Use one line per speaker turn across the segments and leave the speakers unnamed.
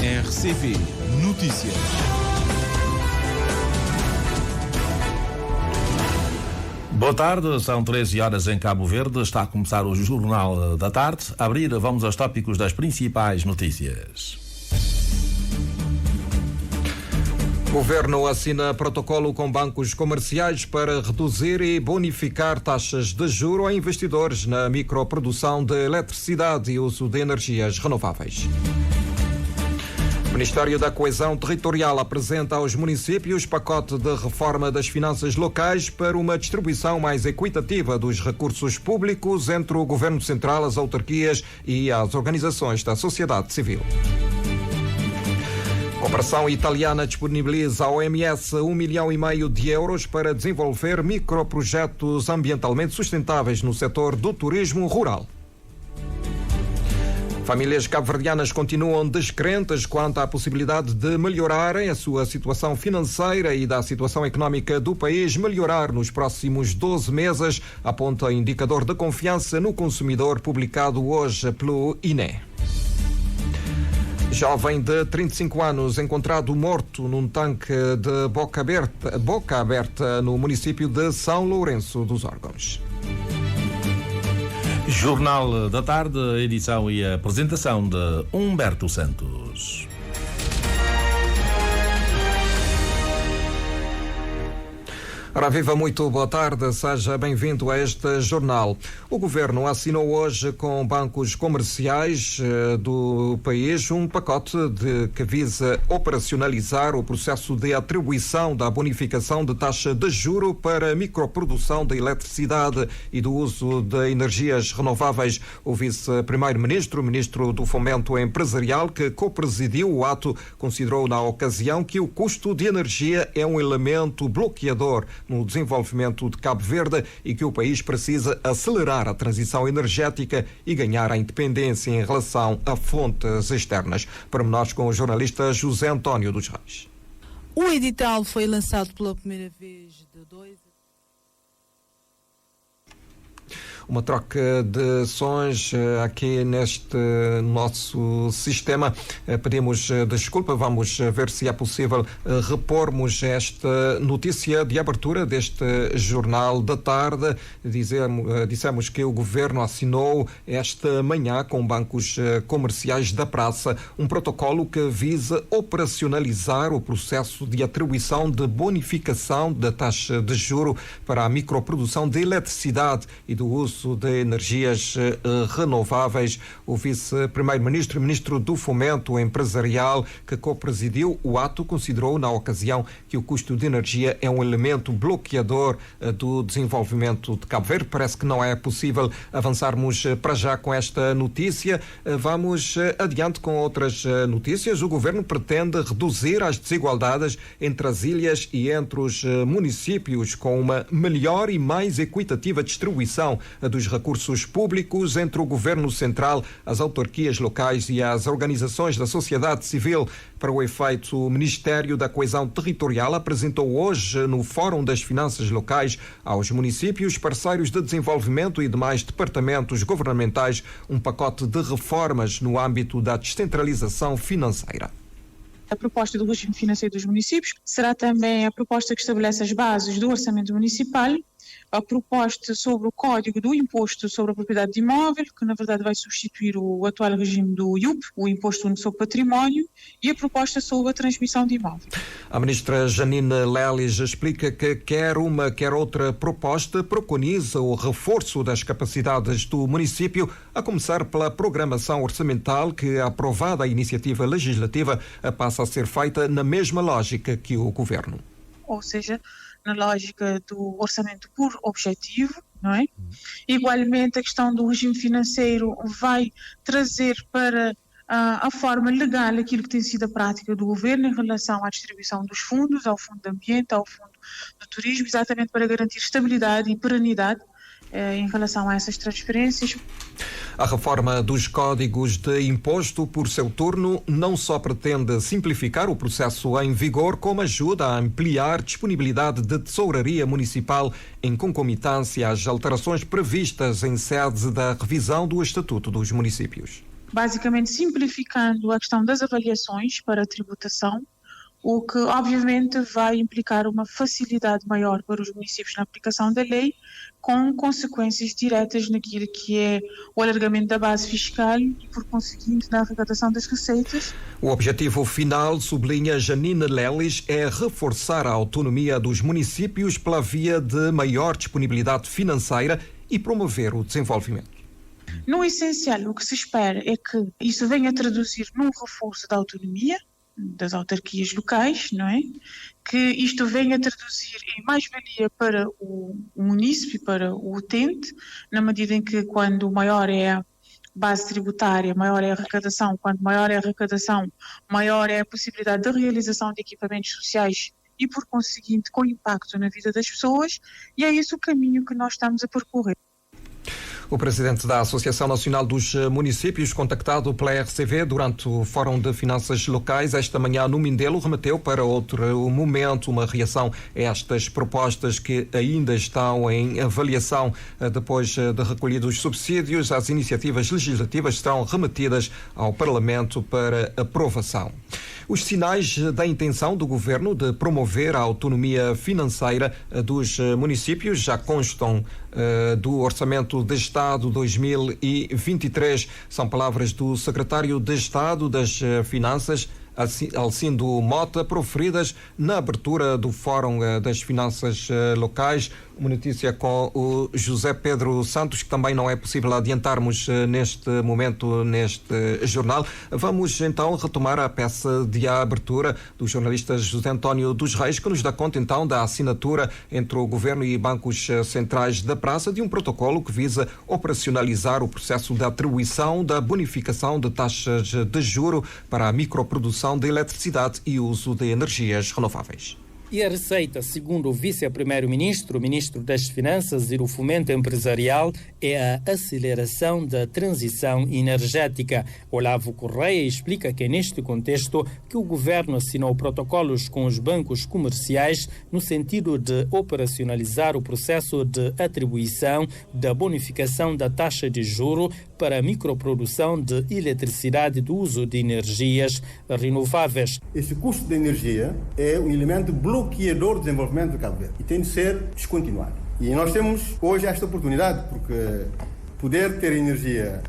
RCV Notícias.
Boa tarde, são 13 horas em Cabo Verde, está a começar o Jornal da Tarde. A abrir, vamos aos tópicos das principais notícias.
Governo assina protocolo com bancos comerciais para reduzir e bonificar taxas de juro a investidores na microprodução de eletricidade e uso de energias renováveis. O Ministério da Coesão Territorial apresenta aos municípios pacote de reforma das finanças locais para uma distribuição mais equitativa dos recursos públicos entre o Governo Central, as autarquias e as organizações da sociedade civil. A cooperação italiana disponibiliza à OMS 1,5 milhão de euros para desenvolver microprojetos ambientalmente sustentáveis no setor do turismo rural. Famílias cabo-verdianas continuam descrentes quanto à possibilidade de melhorarem a sua situação financeira e da situação económica do país melhorar nos próximos 12 meses, aponta o indicador de confiança no consumidor publicado hoje pelo INE. Jovem de 35 anos encontrado morto num tanque de boca aberta no município de São Lourenço dos Órgãos.
Jornal da Tarde, edição e apresentação de Humberto Santos.
Ora viva, muito boa tarde, seja bem-vindo a este jornal. O Governo assinou hoje com bancos comerciais do país um pacote que visa operacionalizar o processo de atribuição da bonificação de taxa de juro para a microprodução de eletricidade e do uso de energias renováveis. O vice-primeiro-ministro, ministro do Fomento Empresarial, que co-presidiu o ato, considerou na ocasião que o custo de energia é um elemento bloqueador no desenvolvimento de Cabo Verde e que o país precisa acelerar a transição energética e ganhar a independência em relação a fontes externas. Pormenores com o jornalista José António dos Reis.
O edital foi lançado pela primeira vez de 2
uma troca de sons aqui neste nosso sistema. Pedimos desculpa, vamos ver se é possível repormos esta notícia de abertura deste Jornal da Tarde. Dissemos que o Governo assinou esta manhã com bancos comerciais da praça um protocolo que visa operacionalizar o processo de atribuição de bonificação da taxa de juro para a microprodução de eletricidade e do uso de energias renováveis. O vice-primeiro-ministro e ministro do Fomento Empresarial, que co-presidiu o ato, considerou na ocasião que o custo de energia é um elemento bloqueador do desenvolvimento de Cabo Verde. Parece que não é possível avançarmos para já com esta notícia. Vamos adiante com outras notícias. O Governo pretende reduzir as desigualdades entre as ilhas e entre os municípios com uma melhor e mais equitativa distribuição dos recursos públicos entre o Governo Central, as autarquias locais e as organizações da sociedade civil. Para o efeito, o Ministério da Coesão Territorial apresentou hoje no Fórum das Finanças Locais aos municípios, parceiros de desenvolvimento e demais departamentos governamentais um pacote de reformas no âmbito da descentralização financeira.
A proposta do regime financeiro dos municípios será também a proposta que estabelece as bases do orçamento municipal, a proposta sobre o Código do Imposto sobre a Propriedade de Imóvel, que na verdade vai substituir o atual regime do IUP, o Imposto Único sobre Património, e a proposta sobre a transmissão de imóvel.
A ministra Janine Lelis explica que quer uma, quer outra proposta preconiza o reforço das capacidades do município, a começar pela programação orçamental que, aprovada a iniciativa legislativa, passa a ser feita na mesma lógica que o Governo.
Ou seja, na lógica do orçamento por objetivo, não é? Igualmente, a questão do regime financeiro vai trazer para a forma legal aquilo que tem sido a prática do Governo em relação à distribuição dos fundos, ao Fundo de Ambiente, ao Fundo do Turismo, exatamente para garantir estabilidade e perenidade em relação a essas transferências.
A reforma dos códigos de imposto, por seu turno, não só pretende simplificar o processo em vigor, como ajuda a ampliar disponibilidade de tesouraria municipal em concomitância às alterações previstas em sede da revisão do Estatuto dos Municípios.
basicamente simplificando a questão das avaliações para a tributação, o que obviamente vai implicar uma facilidade maior para os municípios na aplicação da lei, com consequências diretas naquilo que é o alargamento da base fiscal e, por conseguinte, na arrecadação das receitas.
O objetivo final, sublinha Janine Lelis, é reforçar a autonomia dos municípios pela via de maior disponibilidade financeira e promover o desenvolvimento.
No essencial, o que se espera é que isso venha traduzir num reforço da autonomia das autarquias locais, não é? Que isto venha traduzir em mais-valia para o munícipe, para o utente, na medida em que quando maior é a base tributária, maior é a arrecadação, quando maior é a arrecadação, maior é a possibilidade de realização de equipamentos sociais e, por conseguinte, com impacto na vida das pessoas, e é esse o caminho que nós estamos a percorrer.
O presidente da Associação Nacional dos Municípios, contactado pela RCV durante o Fórum de Finanças Locais, esta manhã no Mindelo, remeteu para outro momento uma reação a estas propostas que ainda estão em avaliação. Depois de recolhidos os subsídios, as iniciativas legislativas serão remetidas ao Parlamento para aprovação. Os sinais da intenção do Governo de promover a autonomia financeira dos municípios já constam do Orçamento de Estado 2023. São palavras do Secretário de Estado das Finanças, Alcindo Mota, proferidas na abertura do Fórum das Finanças Locais. Uma notícia com o José Pedro Santos, que também não é possível adiantarmos neste momento, neste jornal. Vamos então retomar a peça de abertura do jornalista José António dos Reis, que nos dá conta então da assinatura entre o Governo e bancos centrais da praça de um protocolo que visa operacionalizar o processo de atribuição da bonificação de taxas de juro para a microprodução de eletricidade e uso de energias renováveis.
E a receita, segundo o vice-primeiro-ministro, ministro das Finanças e do Fomento Empresarial, é a aceleração da transição energética. Olavo Correia explica que é neste contexto que o governo assinou protocolos com os bancos comerciais no sentido de operacionalizar o processo de atribuição da bonificação da taxa de juro para a microprodução de eletricidade do uso de energias renováveis.
Esse custo de energia é um elemento bloqueador do desenvolvimento do Cabo Verde e tem de ser descontinuado. E nós temos hoje esta oportunidade, porque poder ter energia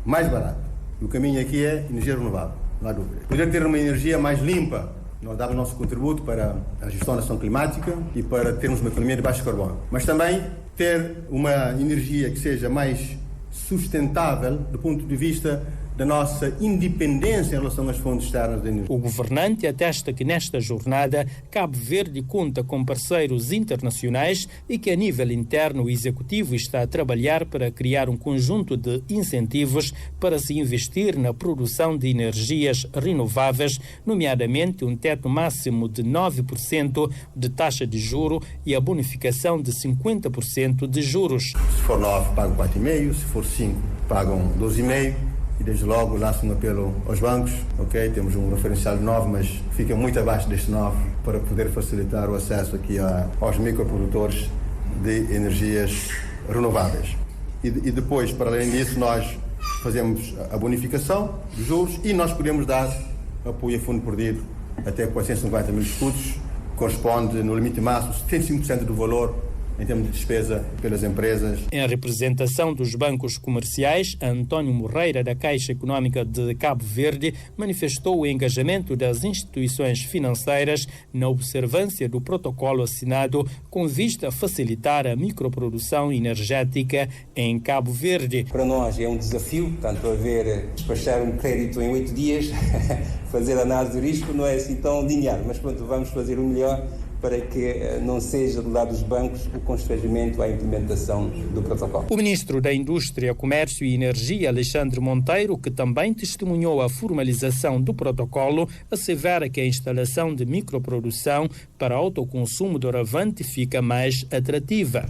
mais barata, e o caminho aqui é energia renovável, não há dúvida. Poder ter uma energia mais limpa, nós damos o nosso contributo para a gestão da ação climática e para termos uma economia de baixo carbono. Mas também ter uma energia que seja mais sustentável do ponto de vista da nossa independência em relação às fontes externas de energia.
O governante atesta que nesta jornada Cabo Verde conta com parceiros internacionais e que a nível interno o Executivo está a trabalhar para criar um conjunto de incentivos para se investir na produção de energias renováveis, nomeadamente um teto máximo de 9% de taxa de juro e a bonificação de 50% de juros.
Se for 9, pagam 4,5%, se for 5, pagam 12,5%. E desde logo lanço um apelo aos bancos, ok? Temos um referencial de 9, mas fica muito abaixo deste 9 para poder facilitar o acesso aqui aos microprodutores de energias renováveis. E depois, para além disso, nós fazemos a bonificação dos juros e nós podemos dar apoio a fundo perdido até 450 mil escudos, corresponde no limite máximo 75% do valor em termos de despesa pelas empresas.
Em representação dos bancos comerciais, António Moreira, da Caixa Económica de Cabo Verde, manifestou o engajamento das instituições financeiras na observância do protocolo assinado com vista a facilitar a microprodução energética em Cabo Verde.
Para nós é um desafio, tanto haver despachar um crédito em 8 dias, fazer análise de risco não é assim tão linear, mas pronto, vamos fazer o melhor para que não seja do lado dos bancos o constrangimento à implementação do protocolo.
O ministro da Indústria, Comércio e Energia, Alexandre Monteiro, que também testemunhou a formalização do protocolo, assevera que a instalação de microprodução para autoconsumo doravante fica mais atrativa.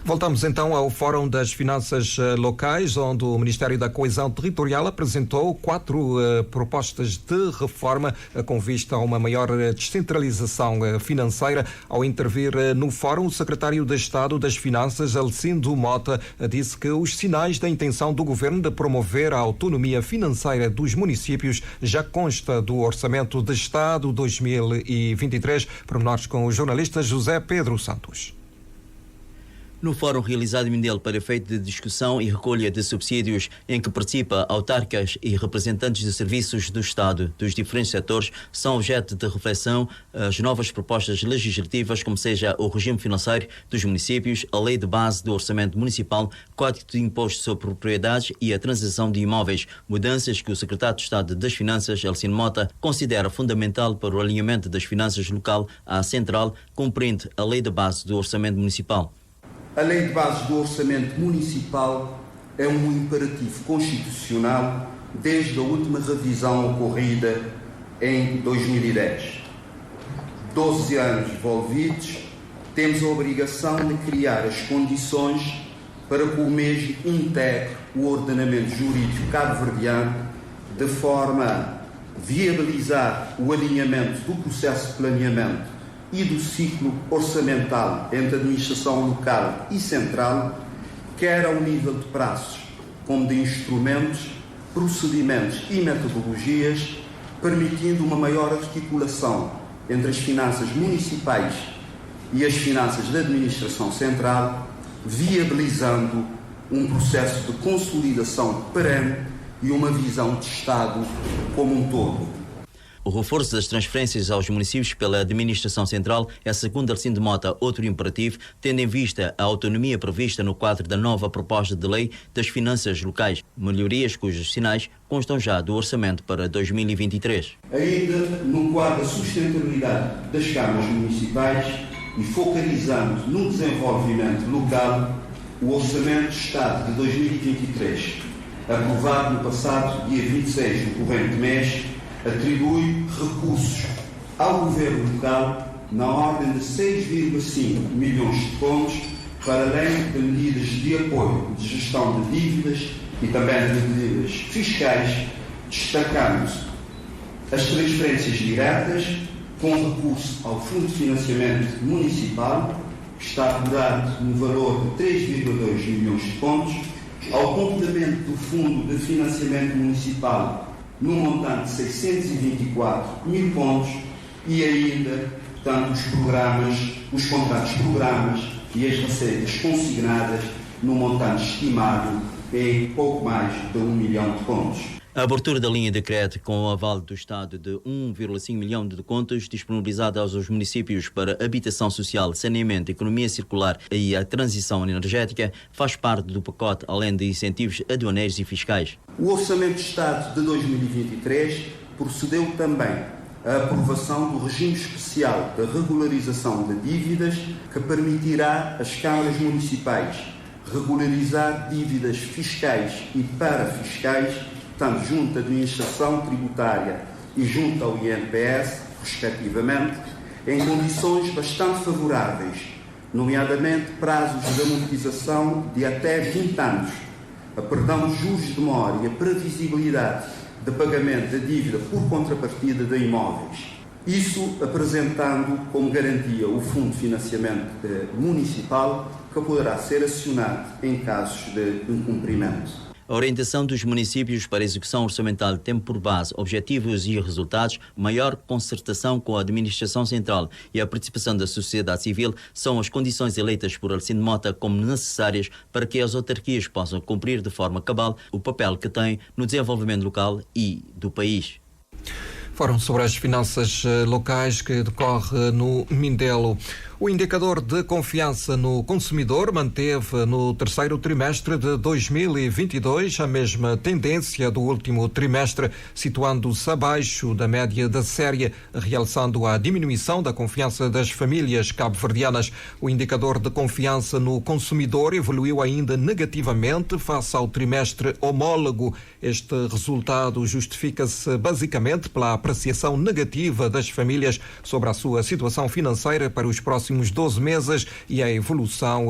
Voltamos então ao Fórum das Finanças Locais, onde o Ministério da Coesão Territorial apresentou 4 propostas de reforma com vista a uma maior descentralização financeira. Ao intervir no Fórum, o secretário de Estado das Finanças, Alcindo Mota, disse que os sinais da intenção do governo de promover a autonomia financeira dos municípios já consta do Orçamento de Estado 2023. Pormenores com o jornalista José Pedro Santos.
No fórum realizado em Mindelo para efeito de discussão e recolha de subsídios, em que participa autarcas e representantes de serviços do Estado dos diferentes setores, são objeto de reflexão as novas propostas legislativas, como seja o regime financeiro dos municípios, a lei de base do orçamento municipal, código de imposto sobre propriedades e a transação de imóveis, mudanças que o secretário de Estado das Finanças, Alcindo Mota, considera fundamental para o alinhamento das finanças local à central, cumprindo a lei de base do orçamento municipal.
A Lei de Bases do Orçamento Municipal é um imperativo constitucional desde a última revisão ocorrida em 2010. 12 anos envolvidos, temos a obrigação de criar as condições para que o mesmo integre o ordenamento jurídico cabo-verdiano de forma a viabilizar o alinhamento do processo de planeamento e do ciclo orçamental entre a administração local e central, quer ao nível de prazos, como de instrumentos, procedimentos e metodologias, permitindo uma maior articulação entre as finanças municipais e as finanças da administração central, viabilizando um processo de consolidação perene e uma visão de Estado como um todo.
O reforço das transferências aos municípios pela administração central é, segundo Alcindo Mota, outro imperativo, tendo em vista a autonomia prevista no quadro da nova proposta de lei das finanças locais, melhorias cujos sinais constam já do orçamento para 2023.
Ainda no quadro da sustentabilidade das câmaras municipais e focalizando no desenvolvimento local, o Orçamento de Estado de 2023, aprovado no passado dia 26 do corrente mês, atribui recursos ao governo local na ordem de 6,5 milhões de contos, para além de medidas de apoio de gestão de dívidas e também de medidas fiscais, destacando as transferências diretas com recurso ao Fundo de Financiamento Municipal, que está apurado no valor de 3,2 milhões de contos, ao complemento do Fundo de Financiamento Municipal no montante de 624 mil pontos e ainda, tanto os contratos programas e as receitas consignadas no montante estimado em pouco mais de 1 milhão de pontos.
A abertura da linha de crédito com o aval do Estado de 1,5 milhão de contos disponibilizada aos municípios para habitação social, saneamento, economia circular e a transição energética faz parte do pacote, além de incentivos aduaneiros e fiscais.
O Orçamento de Estado de 2023 procedeu também à aprovação do regime especial da regularização de dívidas, que permitirá às câmaras municipais regularizar dívidas fiscais e parafiscais, tanto junto à administração tributária e junto ao INPS, respectivamente, em condições bastante favoráveis, nomeadamente prazos de amortização de até 20 anos, a perdão de juros de mora e a previsibilidade de pagamento da dívida por contrapartida de imóveis. Isso apresentando como garantia o Fundo de Financiamento Municipal, que poderá ser acionado em casos de incumprimento.
A orientação dos municípios para a execução orçamental tem por base objetivos e resultados, maior concertação com a administração central e a participação da sociedade civil são as condições eleitas por Alcindo Mota como necessárias para que as autarquias possam cumprir de forma cabal o papel que têm no desenvolvimento local e do país.
Fórum sobre as finanças locais que decorre no Mindelo. O indicador de confiança no consumidor manteve no terceiro trimestre de 2022 a mesma tendência do último trimestre, situando-se abaixo da média da série, realçando a diminuição da confiança das famílias cabo-verdianas. O indicador de confiança no consumidor evoluiu ainda negativamente face ao trimestre homólogo. Este resultado justifica-se basicamente pela apreciação negativa das famílias sobre a sua situação financeira para os próximos próximos 12 meses e a evolução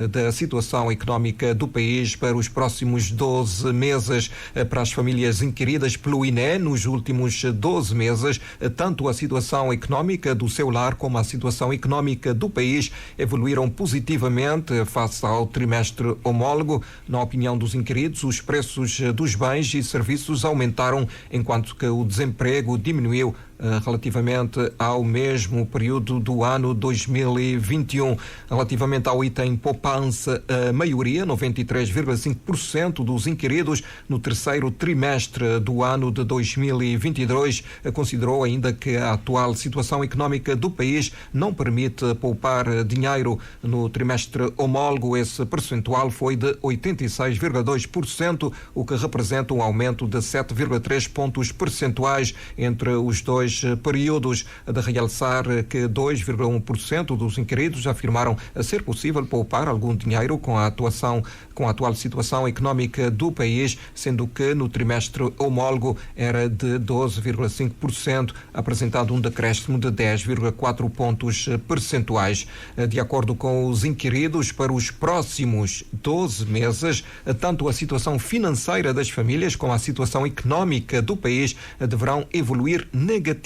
da situação económica do país para os próximos 12 meses. Para as famílias inquiridas pelo INE nos últimos 12 meses, tanto a situação económica do seu lar como a situação económica do país evoluíram positivamente face ao trimestre homólogo. Na opinião dos inquiridos, os preços dos bens e serviços aumentaram, enquanto que o desemprego diminuiu relativamente ao mesmo período do ano 2021. Relativamente ao item poupança, a maioria, 93,5% dos inquiridos no terceiro trimestre do ano de 2022, considerou ainda que a atual situação económica do país não permite poupar dinheiro. No trimestre homólogo, esse percentual foi de 86,2%, o que representa um aumento de 7,3 pontos percentuais entre os dois períodos. De realçar que 2,1% dos inquiridos afirmaram ser possível poupar algum dinheiro com a atual situação económica do país, sendo que no trimestre homólogo era de 12,5%, apresentando um decréscimo de 10,4 pontos percentuais. De acordo com os inquiridos, para os próximos 12 meses, tanto a situação financeira das famílias como a situação económica do país deverão evoluir negativamente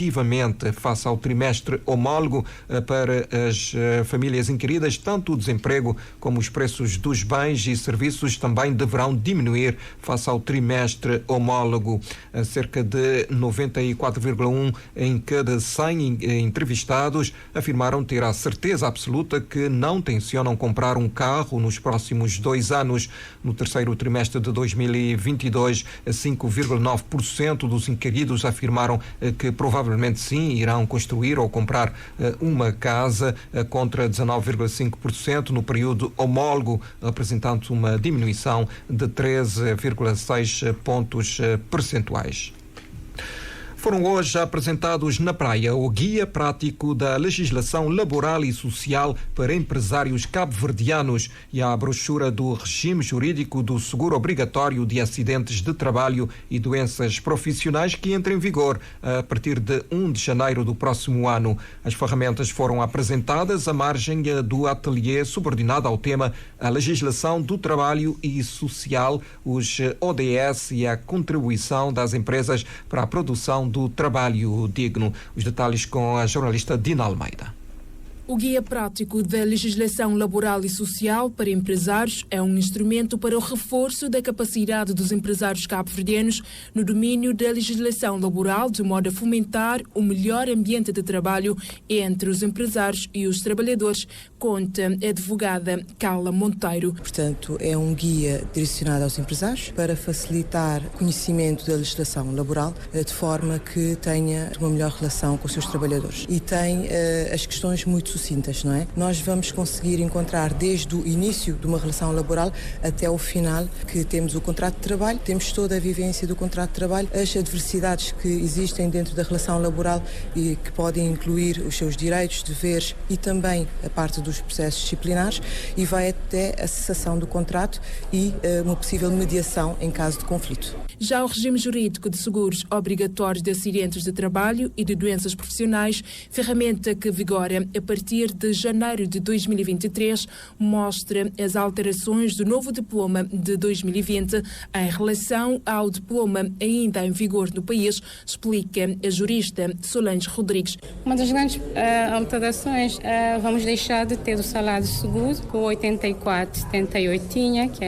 face ao trimestre homólogo. Para as famílias inquiridas, tanto o desemprego como os preços dos bens e serviços também deverão diminuir face ao trimestre homólogo. Cerca de 94,1 em cada 100 entrevistados afirmaram ter a certeza absoluta que não tencionam comprar um carro nos próximos 2 anos. No terceiro trimestre de 2022, 5,9% dos inquiridos afirmaram que provavelmente sim irão construir ou comprar uma casa, contra 19,5% no período homólogo, representando uma diminuição de 13,6 pontos percentuais. Foram hoje apresentados na Praia o Guia Prático da Legislação Laboral e Social para Empresários Cabo-Verdianos e a brochura do Regime Jurídico do Seguro Obrigatório de Acidentes de Trabalho e Doenças Profissionais, que entra em vigor a partir de 1 de janeiro do próximo ano. As ferramentas foram apresentadas à margem do ateliê subordinado ao tema A Legislação do Trabalho e Social, os ODS e a contribuição das empresas para a produção do trabalho digno. Os detalhes com a jornalista Dina Almeida.
O Guia Prático da Legislação Laboral e Social para Empresários é um instrumento para o reforço da capacidade dos empresários cabo-verdianos no domínio da legislação laboral, de modo a fomentar o melhor ambiente de trabalho entre os empresários e os trabalhadores, conta a advogada Carla Monteiro.
Portanto, é um guia direcionado aos empresários para facilitar o conhecimento da legislação laboral, de forma que tenha uma melhor relação com os seus trabalhadores. E tem as questões muito sucintas, não é? Nós vamos conseguir encontrar desde o início de uma relação laboral até o final, que temos o contrato de trabalho, temos toda a vivência do contrato de trabalho, as adversidades que existem dentro da relação laboral e que podem incluir os seus direitos, deveres e também a parte dos processos disciplinares, e vai até a cessação do contrato e uma possível mediação em caso de conflito.
Já o regime jurídico de seguros obrigatórios de acidentes de trabalho e de doenças profissionais, ferramenta que vigora a partir de janeiro de 2023, mostra as alterações do novo diploma de 2020 em relação ao diploma ainda em vigor no país, explica a jurista Solange Rodrigues.
Uma das grandes alterações, vamos deixar de ter o salário seguro, que o 84,78 tinha, que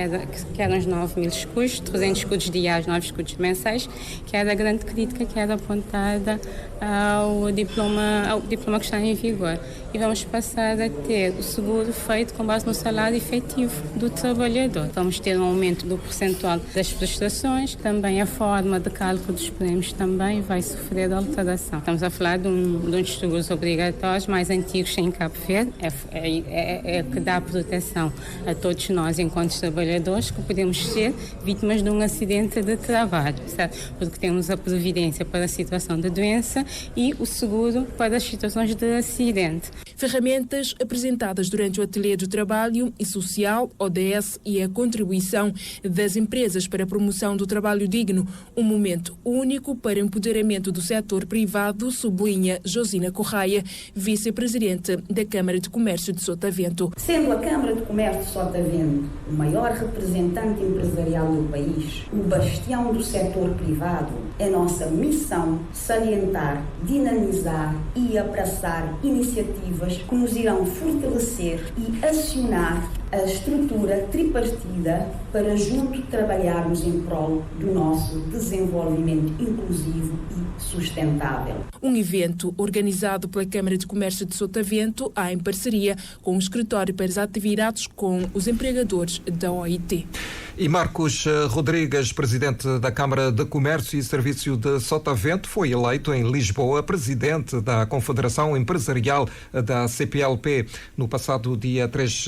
eram os 9 mil escudos, 300 escudos diários, 9 escudos mensais, que era a grande crítica que era apontada ao diploma que está em vigor. E vamos passar a ter o seguro feito com base no salário efetivo do trabalhador. Vamos ter um aumento do percentual das prestações, também a forma de cálculo dos prémios também vai sofrer alteração. Estamos a falar de um dos seguros obrigatórios mais antigos em Cabo Verde, é que dá proteção a todos nós enquanto trabalhadores que podemos ser vítimas de um acidente de trabalho, certo? Porque temos a previdência para a situação de doença e o seguro para as situações de acidente.
Ferramentas apresentadas durante o Ateliê do Trabalho e Social, ODS, e a contribuição das empresas para a promoção do trabalho digno, um momento único para o empoderamento do setor privado, sublinha Josina Correia, vice-presidente da Câmara de Comércio de Sotavento.
Sendo a Câmara de Comércio de Sotavento o maior representante empresarial do país, o bastião do setor privado, é nossa missão salientar, dinamizar e abraçar iniciativas que nos irão fortalecer e acionar a estrutura tripartida para junto trabalharmos em prol do nosso desenvolvimento inclusivo e sustentável.
Um evento organizado pela Câmara de Comércio de Sotavento, em parceria com o Escritório para as Atividades com os Empregadores da OIT.
E Marcos Rodrigues, presidente da Câmara de Comércio e Serviço de Sotavento, foi eleito em Lisboa presidente da Confederação Empresarial da CPLP. No passado dia 3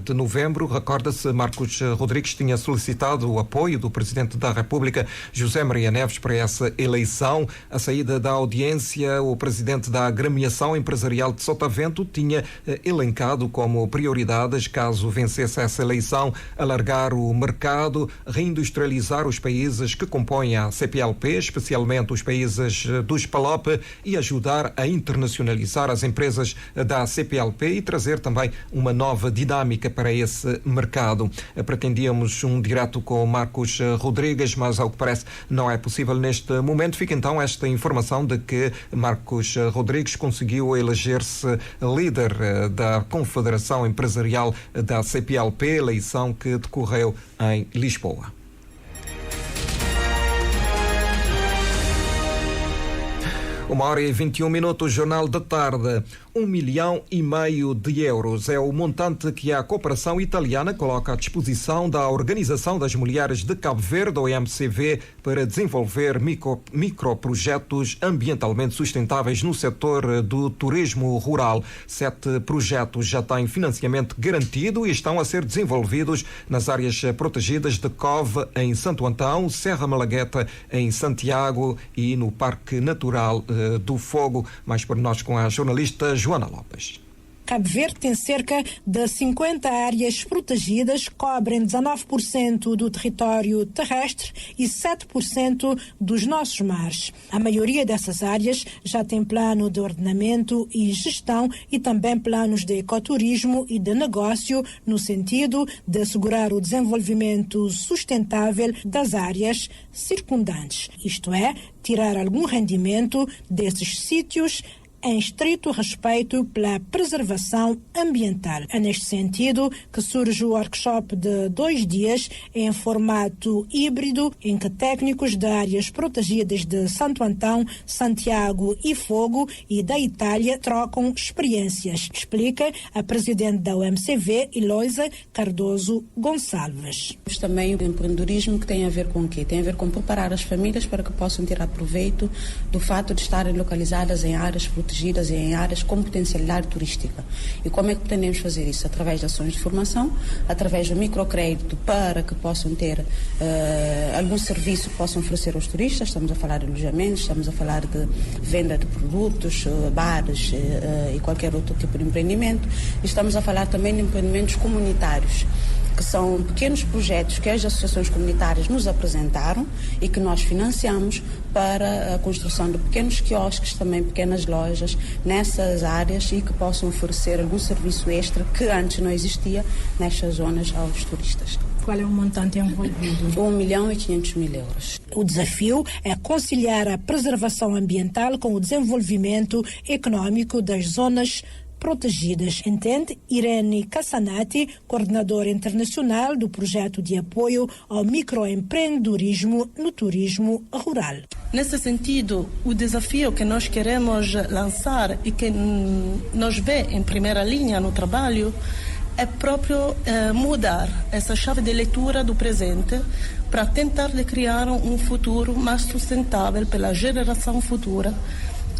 de novembro, recorda-se, Marcos Rodrigues tinha solicitado o apoio do Presidente da República, José Maria Neves, para essa eleição. À saída da audiência, o Presidente da Agremiação Empresarial de Sotavento tinha elencado como prioridades, caso vencesse essa eleição, alargar o mercado, reindustrializar os países que compõem a CPLP, especialmente os países dos PALOP, e ajudar a internacionalizar as empresas da CPLP e trazer também uma nova dinâmica para esse mercado. Pretendíamos um direto com Marcos Rodrigues, mas ao que parece não é possível neste momento. Fica então esta informação de que Marcos Rodrigues conseguiu eleger-se líder da Confederação Empresarial da CPLP, eleição que decorreu em Lisboa. Uma hora e 21 minutos, Jornal da Tarde. 1,5 milhão de euros é o montante que a cooperação italiana coloca à disposição da Organização das Mulheres de Cabo Verde, OMCV, para desenvolver microprojetos ambientalmente sustentáveis no setor do turismo rural. 7 projetos já têm financiamento garantido e estão a ser desenvolvidos nas áreas protegidas de Cove, em Santo Antão, Serra Malagueta, em Santiago, e no Parque Natural do Fogo. Mais por nós com a jornalista Joana Lopes.
Cabo Verde tem cerca de 50 áreas protegidas, cobrem 19% do território terrestre e 7% dos nossos mares. A maioria dessas áreas já tem plano de ordenamento e gestão e também planos de ecoturismo e de negócio, no sentido de assegurar o desenvolvimento sustentável das áreas circundantes, isto é, tirar algum rendimento desses sítios em estrito respeito pela preservação ambiental. É neste sentido que surge o workshop de 2 dias em formato híbrido, em que técnicos de áreas protegidas de Santo Antão, Santiago e Fogo e da Itália trocam experiências, explica a presidente da OMCV, Eloisa Cardoso Gonçalves.
Também o empreendedorismo, que tem a ver com o quê? Tem a ver com preparar as famílias para que possam tirar proveito do fato de estarem localizadas em áreas protegidas e em áreas com potencialidade turística. E como é que pretendemos fazer isso? Através de ações de formação, através do microcrédito, para que possam ter algum serviço que possam oferecer aos turistas. Estamos a falar de alojamentos, estamos a falar de venda de produtos, bares e qualquer outro tipo de empreendimento. E estamos a falar também de empreendimentos comunitários, que são pequenos projetos que as associações comunitárias nos apresentaram e que nós financiamos para a construção de pequenos quiosques, também pequenas lojas nessas áreas, e que possam oferecer algum serviço extra que antes não existia nestas zonas aos turistas.
Qual é o montante envolvido?
1.500.000 euros.
O desafio é conciliar a preservação ambiental com o desenvolvimento econômico das zonas protegidas, entende Irene Cassanati, coordenadora internacional do projeto de apoio ao microempreendedorismo no turismo rural.
Nesse sentido, o desafio que nós queremos lançar e que nos vê em primeira linha no trabalho é próprio mudar essa chave de leitura do presente para tentar criar um futuro mais sustentável pela geração futura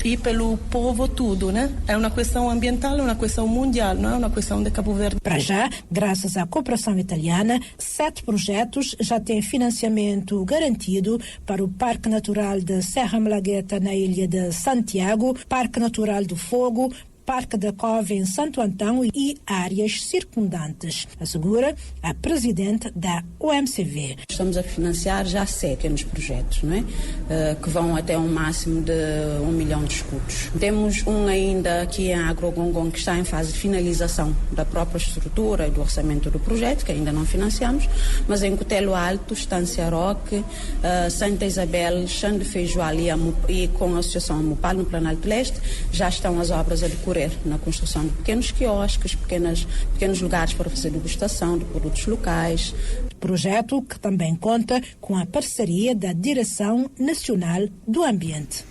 e pelo povo tudo, né? É uma questão ambiental, é uma questão mundial, não é uma questão de Cabo Verde.
Para já, graças à cooperação italiana, 7 projetos já têm financiamento garantido para o Parque Natural de Serra Malagueta, na ilha de Santiago, Parque Natural do Fogo, Parque da Cove em Santo Antão e áreas circundantes, assegura a presidente da OMCV.
Estamos a financiar já 7 pequenos projetos, não é? Que vão até um máximo de 1 milhão de escudos. Temos um ainda aqui em Agrogongong que está em fase de finalização da própria estrutura e do orçamento do projeto, que ainda não financiamos, mas em Cutelo Alto, Estância Roque, Santa Isabel, Chão de Feijoal e com a Associação Mupal no Planalto Leste, já estão as obras a decorrer na construção de pequenos quiosques, pequenos lugares para fazer degustação de produtos locais.
Projeto que também conta com a parceria da Direção Nacional do Ambiente.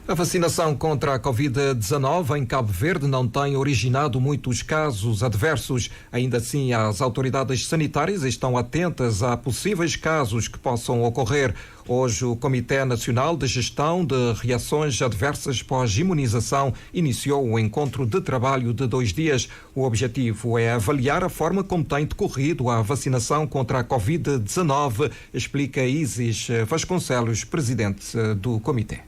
A vacinação contra a Covid-19 em Cabo Verde não tem originado muitos casos adversos. Ainda assim, as autoridades sanitárias estão atentas a possíveis casos que possam ocorrer. Hoje, o Comitê Nacional de Gestão de Reações Adversas pós-imunização iniciou um encontro de trabalho de 2 dias. O objetivo é avaliar a forma como tem decorrido a vacinação contra a Covid-19, explica Isis Vasconcelos, presidente do Comitê.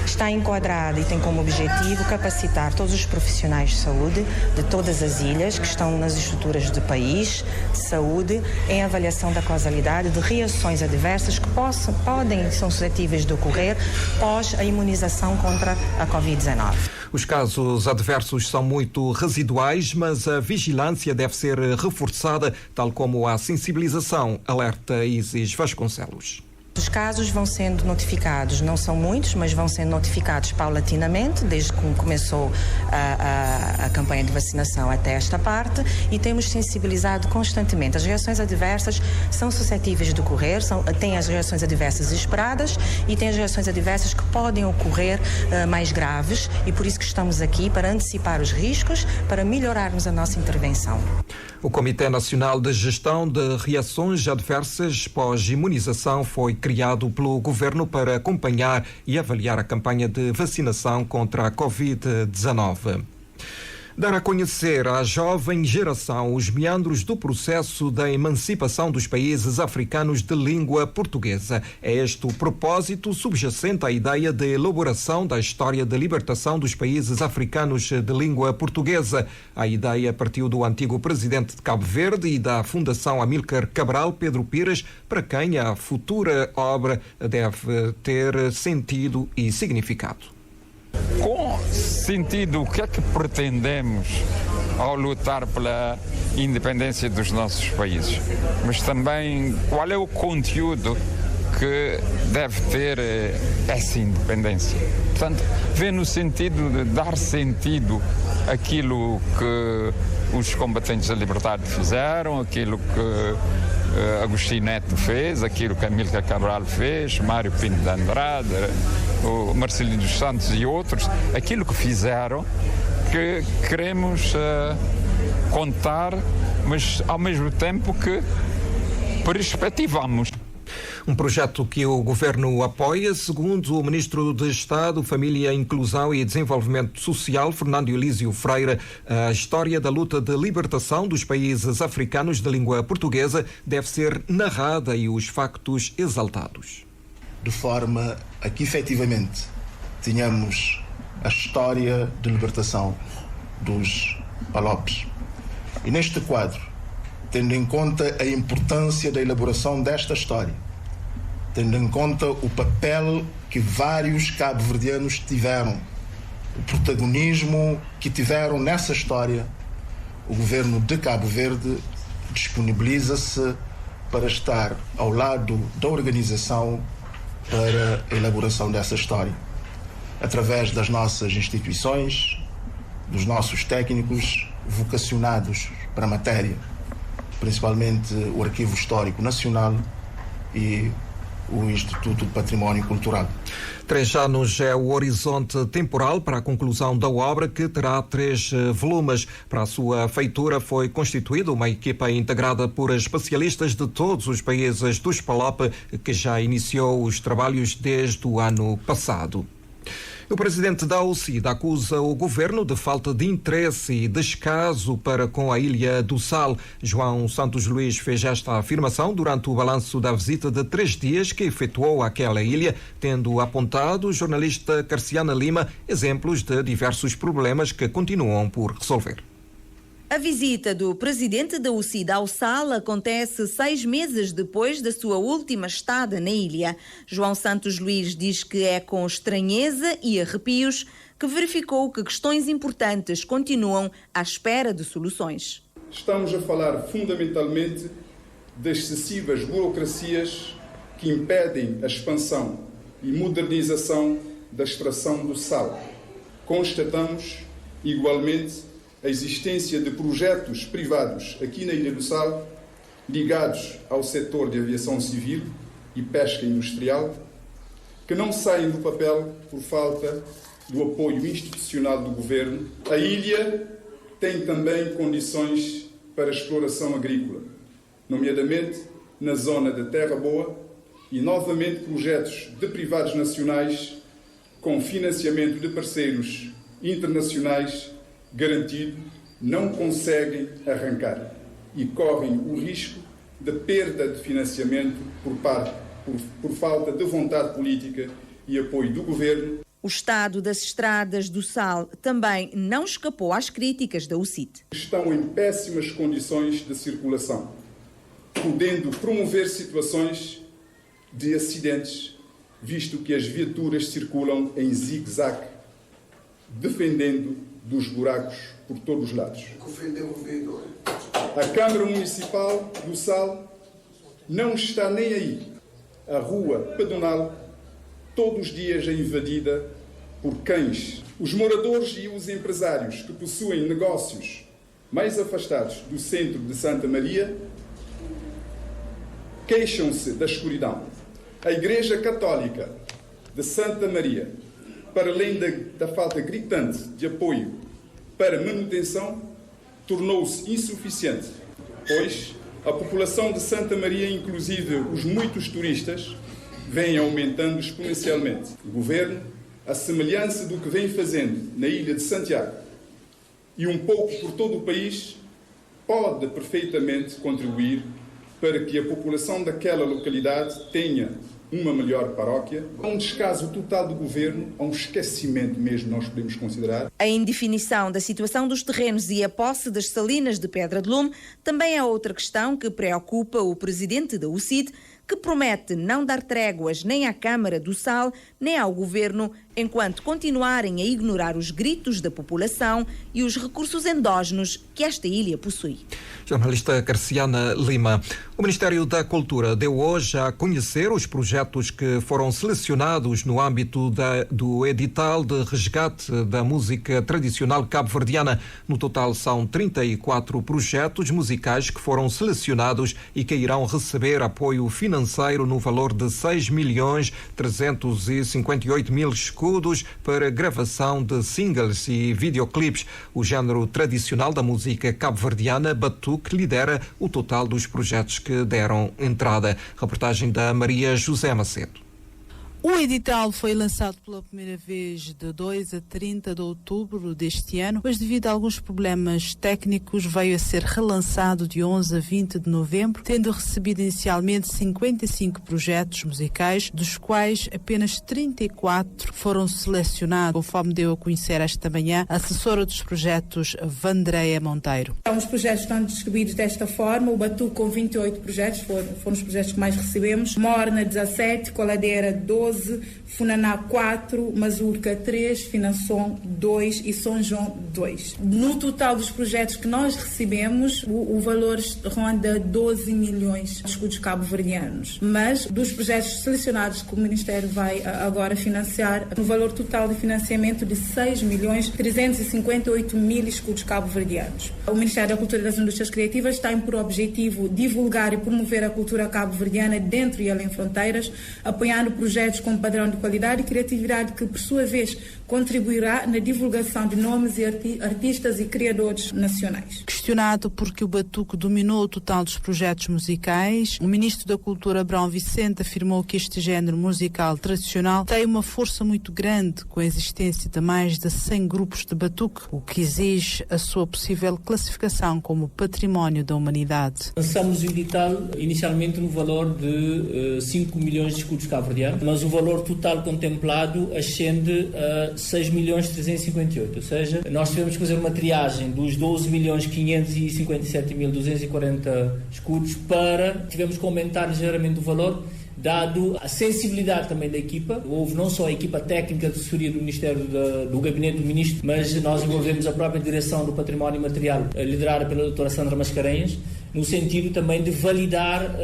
Está enquadrado e tem como objetivo capacitar todos os profissionais de saúde de todas as ilhas que estão nas estruturas do país de saúde em avaliação da causalidade de reações adversas que são suscetíveis de ocorrer pós a imunização contra a Covid-19.
Os casos adversos são muito residuais, mas a vigilância deve ser reforçada, tal como a sensibilização, alerta Isis Vasconcelos.
Os casos vão sendo notificados, não são muitos, mas vão sendo notificados paulatinamente, desde que começou a campanha de vacinação até esta parte, e temos sensibilizado constantemente. As reações adversas são suscetíveis de ocorrer, tem as reações adversas esperadas e tem as reações adversas que podem ocorrer mais graves, e por isso que estamos aqui para antecipar os riscos, para melhorarmos a nossa intervenção.
O Comitê Nacional de Gestão de Reações Adversas pós-imunização foi criado pelo Governo para acompanhar e avaliar a campanha de vacinação contra a Covid-19. Dar a conhecer à jovem geração os meandros do processo da emancipação dos países africanos de língua portuguesa. É este o propósito subjacente à ideia de elaboração da história de libertação dos países africanos de língua portuguesa. A ideia partiu do antigo presidente de Cabo Verde e da Fundação Amílcar Cabral, Pedro Pires, para quem a futura obra deve ter sentido e significado.
Com sentido, o que é que pretendemos ao lutar pela independência dos nossos países? Mas também qual é o conteúdo que deve ter essa independência? Portanto, vê no sentido de dar sentido àquilo que os combatentes da liberdade fizeram, aquilo que Agostinho Neto fez, aquilo que Amílcar Cabral fez, Mário Pinto de Andrade, o Marcelino dos Santos e outros, aquilo que fizeram, que queremos contar, mas ao mesmo tempo que perspectivamos.
Um projeto que o Governo apoia, segundo o Ministro de Estado, Família, Inclusão e Desenvolvimento Social, Fernando Elísio Freire. A história da luta de libertação dos países africanos de língua portuguesa deve ser narrada e os factos exaltados.
De forma a que, efetivamente, tenhamos a história de libertação dos Palopes. E neste quadro, tendo em conta a importância da elaboração desta história, tendo em conta o papel que vários cabo-verdianos tiveram, o protagonismo que tiveram nessa história, o governo de Cabo Verde disponibiliza-se para estar ao lado da organização para a elaboração dessa história, através das nossas instituições, dos nossos técnicos vocacionados para a matéria, principalmente o Arquivo Histórico Nacional e o Instituto de Património Cultural.
3 anos é o horizonte temporal para a conclusão da obra, que terá 3 volumes. Para a sua feitura foi constituída uma equipa integrada por especialistas de todos os países do Espalop, que já iniciou os trabalhos desde o ano passado. O presidente da UCID acusa o governo de falta de interesse e descaso para com a Ilha do Sal. João Santos Luís fez esta afirmação durante o balanço da visita de 3 dias que efetuou àquela ilha, tendo apontado o jornalista Carciana Lima exemplos de diversos problemas que continuam por resolver.
A visita do presidente da UCID ao Sal acontece 6 meses depois da sua última estada na ilha. João Santos Luís diz que é com estranheza e arrepios que verificou que questões importantes continuam à espera de soluções.
Estamos a falar fundamentalmente das excessivas burocracias que impedem a expansão e modernização da extração do sal. Constatamos, igualmente, a existência de projetos privados aqui na Ilha do Sal, ligados ao setor de aviação civil e pesca industrial, que não saem do papel por falta do apoio institucional do governo. A ilha tem também condições para exploração agrícola, nomeadamente na zona da Terra Boa, e novamente projetos de privados nacionais com financiamento de parceiros internacionais garantido, não conseguem arrancar e correm o risco de perda de financiamento por falta de vontade política e apoio do governo.
O estado das estradas do Sal também não escapou às críticas da UCID.
Estão em péssimas condições de circulação, podendo promover situações de acidentes, visto que as viaturas circulam em zigue-zague, defendendo dos buracos por todos os lados. A Câmara Municipal do Sal não está nem aí. A rua pedonal todos os dias é invadida por cães. Os moradores e os empresários que possuem negócios mais afastados do centro de Santa Maria queixam-se da escuridão. A Igreja Católica de Santa Maria, para além da falta gritante de apoio para manutenção, tornou-se insuficiente, pois a população de Santa Maria, inclusive os muitos turistas, vem aumentando exponencialmente. O governo, à semelhança do que vem fazendo na ilha de Santiago e um pouco por todo o país, pode perfeitamente contribuir para que a população daquela localidade tenha uma melhor paróquia. Há um descaso total do governo, há um esquecimento mesmo, nós podemos considerar.
A indefinição da situação dos terrenos e a posse das salinas de Pedra de Lume também é outra questão que preocupa o presidente da UCID, que promete não dar tréguas nem à Câmara do Sal, nem ao governo, enquanto continuarem a ignorar os gritos da população e os recursos endógenos que esta ilha possui.
Jornalista Carciana Lima. O Ministério da Cultura deu hoje a conhecer os projetos que foram selecionados no âmbito do edital de resgate da música tradicional cabo-verdiana. No total são 34 projetos musicais que foram selecionados e que irão receber apoio financeiro no valor de 6.358.000 escudos para gravação de singles e videoclipes. O género tradicional da música cabo-verdiana, batuque, lidera o total dos projetos que deram entrada. Reportagem da Maria José Macedo.
O edital foi lançado pela primeira vez de 2 a 30 de outubro deste ano, mas devido a alguns problemas técnicos veio a ser relançado de 11 a 20 de novembro, tendo recebido inicialmente 55 projetos musicais, dos quais apenas 34 foram selecionados, conforme deu a conhecer esta manhã a assessora dos projetos, Vandreia Monteiro.
Os projetos estão distribuídos desta forma: o Batuque com 28 projetos, foram os projetos que mais recebemos, Morna 17, Coladeira 12, Funaná 4, Mazurca 3, Finanção 2 e São João 2. No total dos projetos que nós recebemos, o valor ronda 12 milhões de escudos cabo-verdianos. Mas dos projetos selecionados que o Ministério vai agora financiar, no valor total de financiamento de 6.358.000 escudos cabo-verdianos. O Ministério da Cultura e das Indústrias Criativas tem por objetivo divulgar e promover a cultura cabo-verdiana dentro e além fronteiras, apoiando projetos projetos com padrão de qualidade e criatividade que, por sua vez, contribuirá na divulgação de nomes e artistas e criadores nacionais.
Questionado porque o batuque dominou o total dos projetos musicais, o ministro da Cultura, Abrão Vicente, afirmou que este género musical tradicional tem uma força muito grande, com a existência de mais de 100 grupos de batuque, o que exige a sua possível classificação como património da humanidade.
Lançamos o edital inicialmente no valor de 5 milhões de escudos cabo-verdianos, mas o valor total contemplado ascende a 6 milhões 358, ou seja, nós tivemos que fazer uma triagem dos 12 milhões 557 mil 240 escudos tivemos que aumentar ligeiramente o valor, dado a sensibilidade também da equipa. Houve não só a equipa técnica de assessoria do Ministério do Gabinete do Ministro, mas nós envolvemos a própria direção do Património Material, liderada pela doutora Sandra Mascarenhas, no sentido também de validar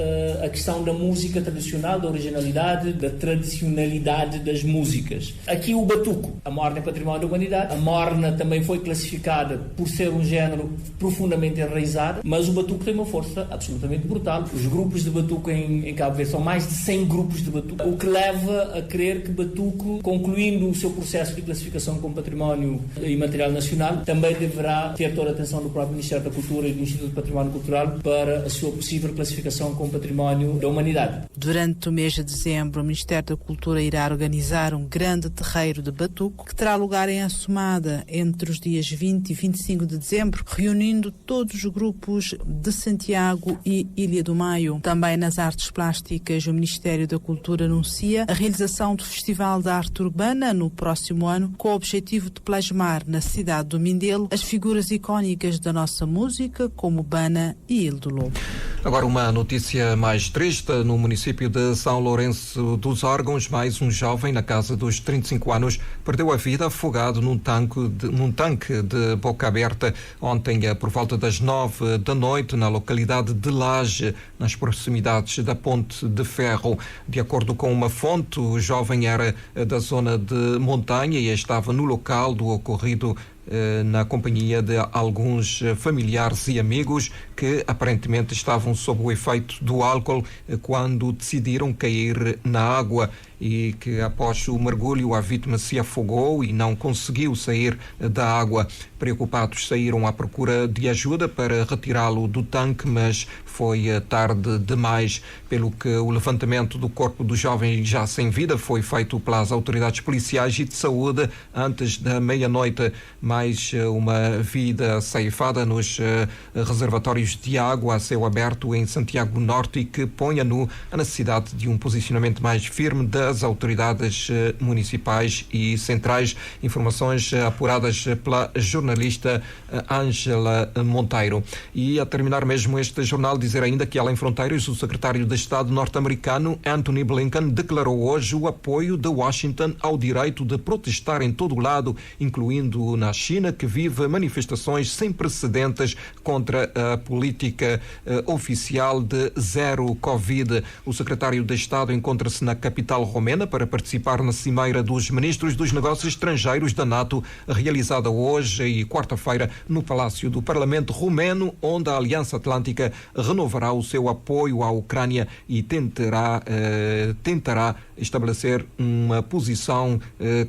a questão da música tradicional, da originalidade, da tradicionalidade das músicas. Aqui o batuco, a morna é património da humanidade, a morna também foi classificada por ser um género profundamente enraizado, mas o batuco tem uma força absolutamente brutal. Os grupos de batuco em Cabo Verde são mais de 100 grupos de batuco, o que leva a crer que batuco, concluindo o seu processo de classificação como património imaterial nacional, também deverá ter toda a atenção do próprio Ministério da Cultura e do Instituto de Património Cultural para a sua possível classificação como património da humanidade.
Durante o mês de dezembro, o Ministério da Cultura irá organizar um grande terreiro de batuque que terá lugar em Assomada entre os dias 20 e 25 de dezembro, reunindo todos os grupos de Santiago e Ilha do Maio. Também nas artes plásticas, o Ministério da Cultura anuncia a realização do Festival da Arte Urbana no próximo ano, com o objetivo de plasmar na cidade do Mindelo as figuras icónicas da nossa música, como Bana e Il do Lobo.
Agora uma notícia mais triste. No município de São Lourenço dos Órgãos, mais um jovem na casa dos 35 anos perdeu a vida afogado num tanque de boca aberta ontem por volta das 9 da noite na localidade de Laje, nas proximidades da Ponte de Ferro. De acordo com uma fonte, o jovem era da zona de montanha e estava no local do ocorrido na companhia de alguns familiares e amigos que aparentemente estavam sob o efeito do álcool quando decidiram cair na água, e que após o mergulho a vítima se afogou e não conseguiu sair da água. Preocupados, saíram à procura de ajuda para retirá-lo do tanque, mas foi tarde demais, pelo que o levantamento do corpo do jovem já sem vida foi feito pelas autoridades policiais e de saúde antes da meia-noite. Mais uma vida ceifada nos reservatórios de água a céu aberto em Santiago Norte, e que põe a nu a necessidade de um posicionamento mais firme das autoridades municipais e centrais. Informações apuradas pela jornalista Ângela Monteiro. E a terminar mesmo este jornal, dizer ainda que além fronteiras, o secretário de Estado norte-americano Antony Blinken declarou hoje o apoio de Washington ao direito de protestar em todo o lado, incluindo na China, que vive manifestações sem precedentes contra a política oficial de zero Covid. O secretário de Estado encontra-se na capital romena para participar na cimeira dos ministros dos negócios estrangeiros da NATO, realizada hoje e quarta-feira no Palácio do Parlamento romeno, onde a Aliança Atlântica renovará o seu apoio à Ucrânia e tentará estabelecer uma posição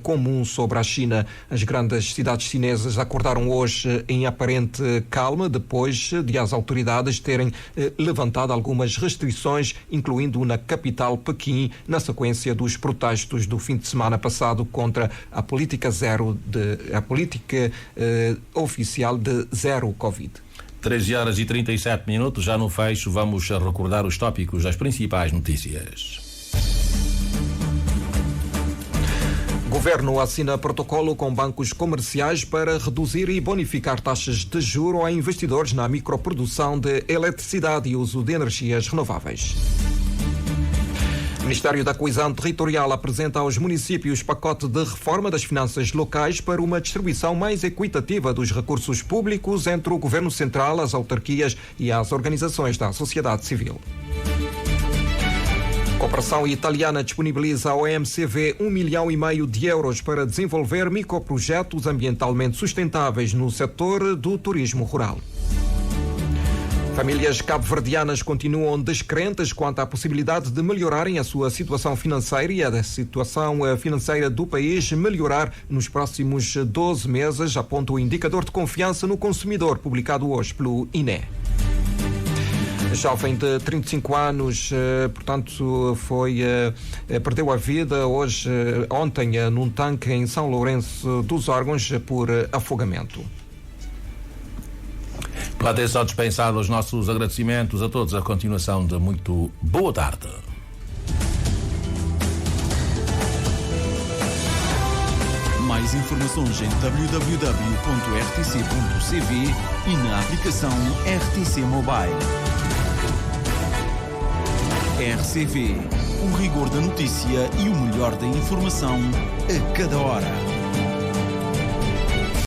comum sobre a China. As grandes cidades chinesas acordaram hoje em aparente calma, depois de as autoridades terem levantado algumas restrições, incluindo na capital Pequim, na sequência dos protestos do fim de semana passado contra a política oficial de zero Covid.
13h37, já no fecho, vamos recordar os tópicos das principais notícias.
Governo assina protocolo com bancos comerciais para reduzir e bonificar taxas de juro a investidores na microprodução de eletricidade e uso de energias renováveis. O Ministério da Coesão Territorial apresenta aos municípios pacote de reforma das finanças locais para uma distribuição mais equitativa dos recursos públicos entre o Governo Central, as autarquias e as organizações da sociedade civil. A cooperação italiana disponibiliza ao EMCV 1,5 milhão de euros para desenvolver microprojetos ambientalmente sustentáveis no setor do turismo rural. Famílias cabo-verdianas continuam descrentes quanto à possibilidade de melhorarem a sua situação financeira e a situação financeira do país melhorar nos próximos 12 meses, aponta o indicador de confiança no consumidor, publicado hoje pelo INE. Jovem de 35 anos, portanto, perdeu a vida ontem num tanque em São Lourenço dos Órgãos por afogamento.
Pela atenção dispensada, os nossos agradecimentos a todos. A continuação de muito boa tarde.
Mais informações em www.rtc.cv e na aplicação RTC Mobile. RCV, o rigor da notícia e o melhor da informação a cada hora.